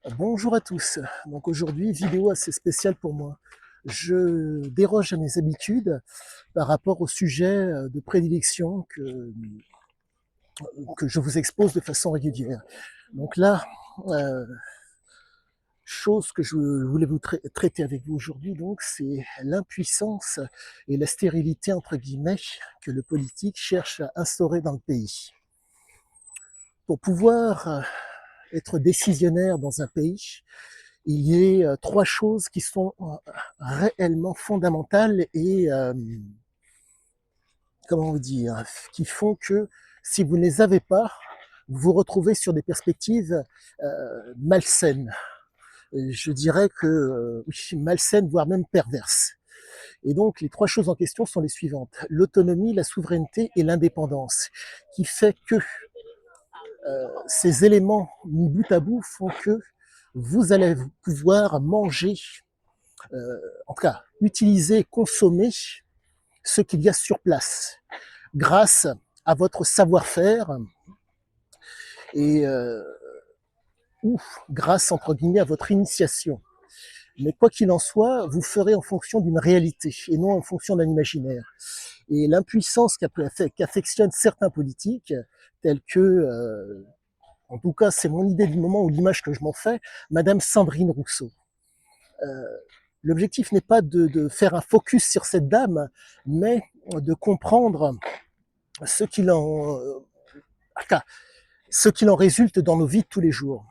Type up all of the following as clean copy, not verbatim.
Bonjour à tous. Donc aujourd'hui, vidéo assez spéciale pour moi. Je déroge à mes habitudes par rapport au sujet de prédilection que je vous expose de façon régulière. Donc là, euh, chose que je voulais vous traiter avec vous aujourd'hui, donc, c'est l'impuissance et la stérilité, entre guillemets, que le politique cherche à instaurer dans le pays. Pour pouvoir être décisionnaire dans un pays, il y a trois choses qui sont réellement fondamentales et, comment vous dire, qui font que si vous ne les avez pas, vous vous retrouvez sur des perspectives malsaines. Je dirais que oui, malsaines, voire même perverses. Et donc, les trois choses en question sont les suivantes. L'autonomie, la souveraineté et l'indépendance, qui fait que ces éléments mis bout à bout font que vous allez pouvoir manger, en tout cas, utiliser, consommer ce qu'il y a sur place, grâce à votre savoir-faire et ou grâce, entre guillemets, à votre initiation. Mais quoi qu'il en soit, vous ferez en fonction d'une réalité et non en fonction d'un imaginaire. Et l'impuissance qu'affectionnent certains politiques, tels que, en tout cas, c'est mon idée du moment ou l'image que je m'en fais, Madame Sandrine Rousseau. Euh, L'objectif n'est pas de faire un focus sur cette dame, mais de comprendre ce qu'il en, ce qu'il en résulte dans nos vies de tous les jours.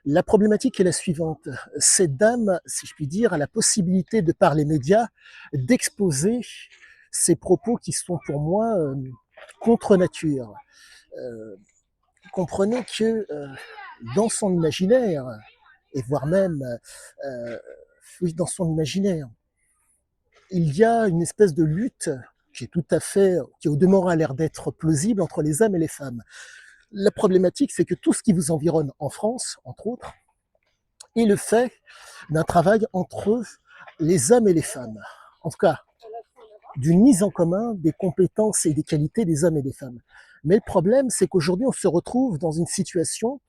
La problématique est la suivante. Cette dame, si je puis dire, a la possibilité, de par les médias, d'exposer ses propos qui sont pour moi contre nature. Euh, Comprenez que dans son imaginaire, et voire même oui, dans son imaginaire, il y a une espèce de lutte qui est tout à fait, qui au demeurant a l'air d'être plausible entre les hommes et les femmes. La problématique, c'est que tout ce qui vous environne en France, entre autres, est le fait d'un travail entre les hommes et les femmes. En tout cas, d'une mise en commun des compétences et des qualités des hommes et des femmes. Mais le problème, c'est qu'aujourd'hui, on se retrouve dans une situation,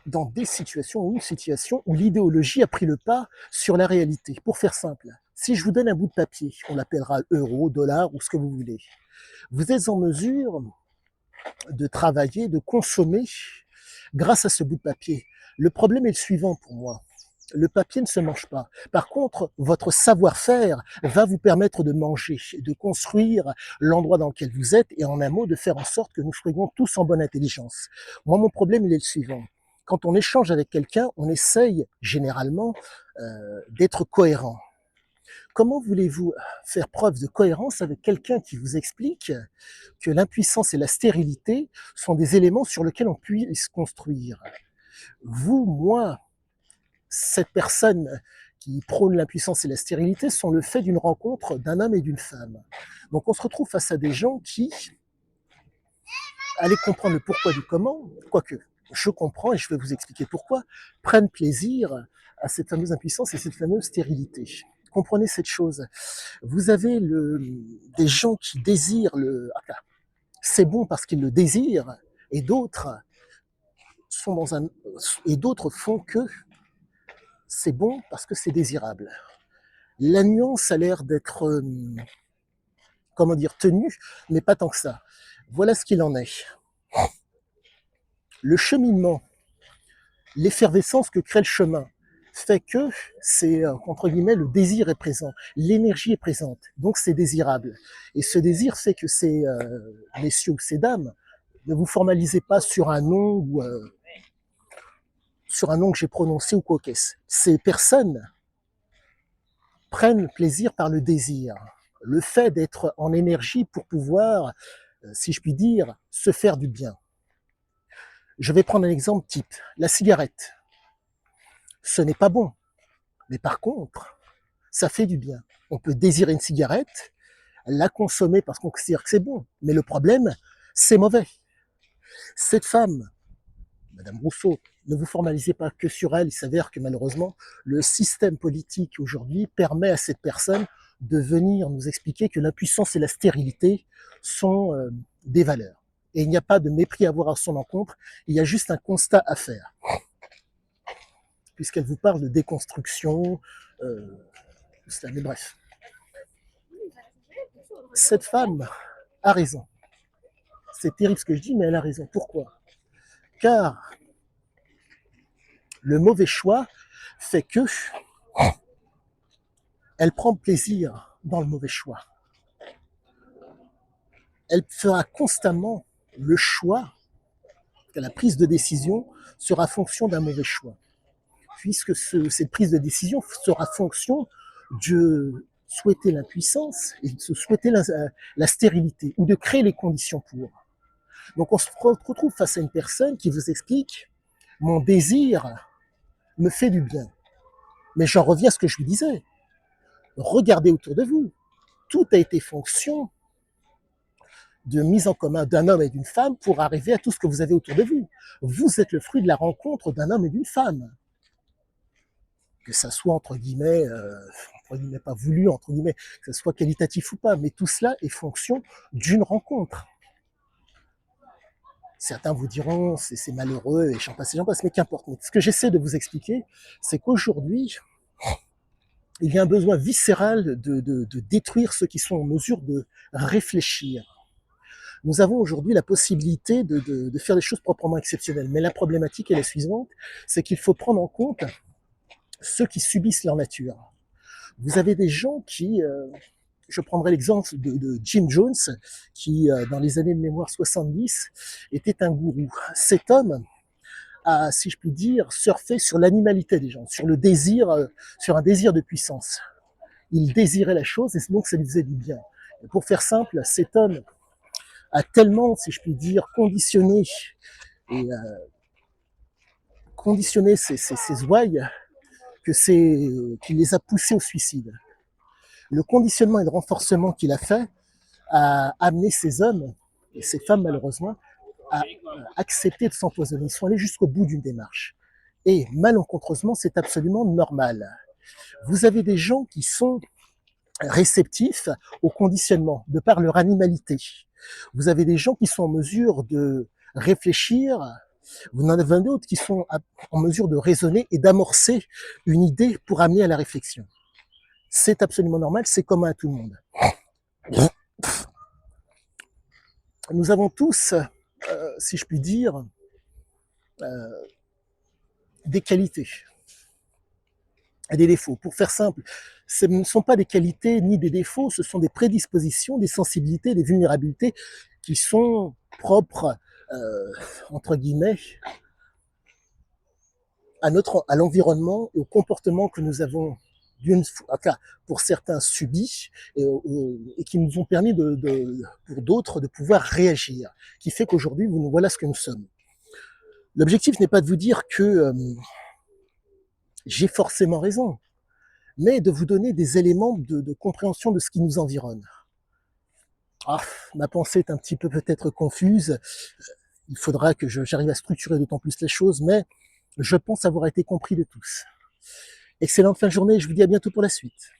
dans des situations ou une situation où l'idéologie a pris le pas sur la réalité. Pour faire simple, si je vous donne un bout de papier, on l'appellera euro, dollar ou ce que vous voulez, vous êtes en mesure de travailler, de consommer grâce à ce bout de papier. Le problème est le suivant pour moi. Le papier ne se mange pas. Par contre, votre savoir-faire va vous permettre de manger, de construire l'endroit dans lequel vous êtes et en un mot, de faire en sorte que nous soyons tous en bonne intelligence. Moi, mon problème, il est le suivant. Quand on échange avec quelqu'un, on essaye généralement d'être cohérent. Comment voulez-vous faire preuve de cohérence avec quelqu'un qui vous explique que l'impuissance et la stérilité sont des éléments sur lesquels on puisse construire? Vous, moi, cette personne qui prône l'impuissance et la stérilité sont le fait d'une rencontre d'un homme et d'une femme. Donc on se retrouve face à des gens qui, allez comprendre le pourquoi du comment, quoique je comprends et je vais vous expliquer pourquoi, prennent plaisir à cette fameuse impuissance et cette fameuse stérilité. Comprenez cette chose. Vous avez des gens qui désirent c'est bon parce qu'ils le désirent, et d'autres sont dans un, et d'autres font que c'est bon parce que c'est désirable. La nuance a l'air d'être, comment dire, tenue, mais pas tant que ça. Voilà ce qu'il en est. Le cheminement, l'effervescence que crée le chemin, fait que c'est, entre guillemets, le désir est présent, l'énergie est présente, donc c'est désirable. Et ce désir fait que ces messieurs ou ces dames, ne vous formalisez pas sur un nom ou sur un nom que j'ai prononcé ou quoi qu'est-ce. Ces personnes prennent plaisir par le désir, le fait d'être en énergie pour pouvoir, si je puis dire, se faire du bien. Je vais prendre un exemple type, la cigarette. Ce n'est pas bon, mais par contre, ça fait du bien. On peut désirer une cigarette, la consommer parce qu'on considère que c'est bon, mais le problème, c'est mauvais. Cette femme, Madame Rousseau, ne vous formalisez pas que sur elle, il s'avère que malheureusement, le système politique aujourd'hui permet à cette personne de venir nous expliquer que l'impuissance et la stérilité sont des valeurs. Et il n'y a pas de mépris à avoir à son encontre, il y a juste un constat à faire. puisqu'elle vous parle de déconstruction, tout cela. Mais bref, cette femme a raison. C'est terrible ce que je dis, mais elle a raison. Pourquoi? Car le mauvais choix fait que elle prend plaisir dans le mauvais choix. Elle fera constamment le choix, que la prise de décision sera fonction d'un mauvais choix, puisque cette prise de décision sera fonction de souhaiter l'impuissance et de souhaiter la stérilité, ou de créer les conditions pour. Donc on se retrouve face à une personne qui vous explique « mon désir me fait du bien ». Mais j'en reviens à ce que je vous disais. Regardez autour de vous. Tout a été fonction de mise en commun d'un homme et d'une femme pour arriver à tout ce que vous avez autour de vous. Vous êtes le fruit de la rencontre d'un homme et d'une femme. Que ça soit entre guillemets pas voulu, entre guillemets, que ça soit qualitatif ou pas, mais tout cela est fonction d'une rencontre. Certains vous diront c'est malheureux et j'en passe, mais qu'importe. Mais ce que j'essaie de vous expliquer, c'est qu'aujourd'hui, il y a un besoin viscéral de détruire ceux qui sont en mesure de réfléchir. Nous avons aujourd'hui la possibilité de faire des choses proprement exceptionnelles. Mais la problématique est la suivante, c'est qu'il faut prendre en compte ceux qui subissent leur nature. Vous avez des gens qui, je prendrai l'exemple de Jim Jones, qui, dans les années de mémoire 70, était un gourou. Cet homme a, si je puis dire, surfé sur l'animalité des gens, sur le désir, sur un désir de puissance. Il désirait la chose et donc ça lui faisait du bien. Et pour faire simple, cet homme a tellement, si je puis dire, conditionné ses ouailles qu'il les a poussés au suicide. Le conditionnement et le renforcement qu'il a fait a amené ces hommes et ces femmes malheureusement à accepter de s'empoisonner. Ils sont allés jusqu'au bout d'une démarche. Et malencontreusement, c'est absolument normal. Vous avez des gens qui sont réceptifs au conditionnement, de par leur animalité. Vous avez des gens qui sont en mesure de réfléchir, vous en avez d'autres qui sont en mesure de raisonner et d'amorcer une idée pour amener à la réflexion. C'est absolument normal, c'est commun à tout le monde. Nous avons tous, si je puis dire, des qualités et des défauts. Pour faire simple, ce ne sont pas des qualités ni des défauts, ce sont des prédispositions, des sensibilités, des vulnérabilités qui sont propres, entre guillemets, à l'environnement et au comportement que nous avons, pour certains, subis et qui nous ont permis, pour d'autres, de pouvoir réagir, qui fait qu'aujourd'hui, voilà ce que nous sommes. L'objectif n'est pas de vous dire que j'ai forcément raison, mais de vous donner des éléments de compréhension de ce qui nous environne. Ma pensée est un petit peu peut-être confuse, il faudra que j'arrive à structurer d'autant plus les choses, mais je pense avoir été compris de tous. Excellente fin de journée, je vous dis à bientôt pour la suite.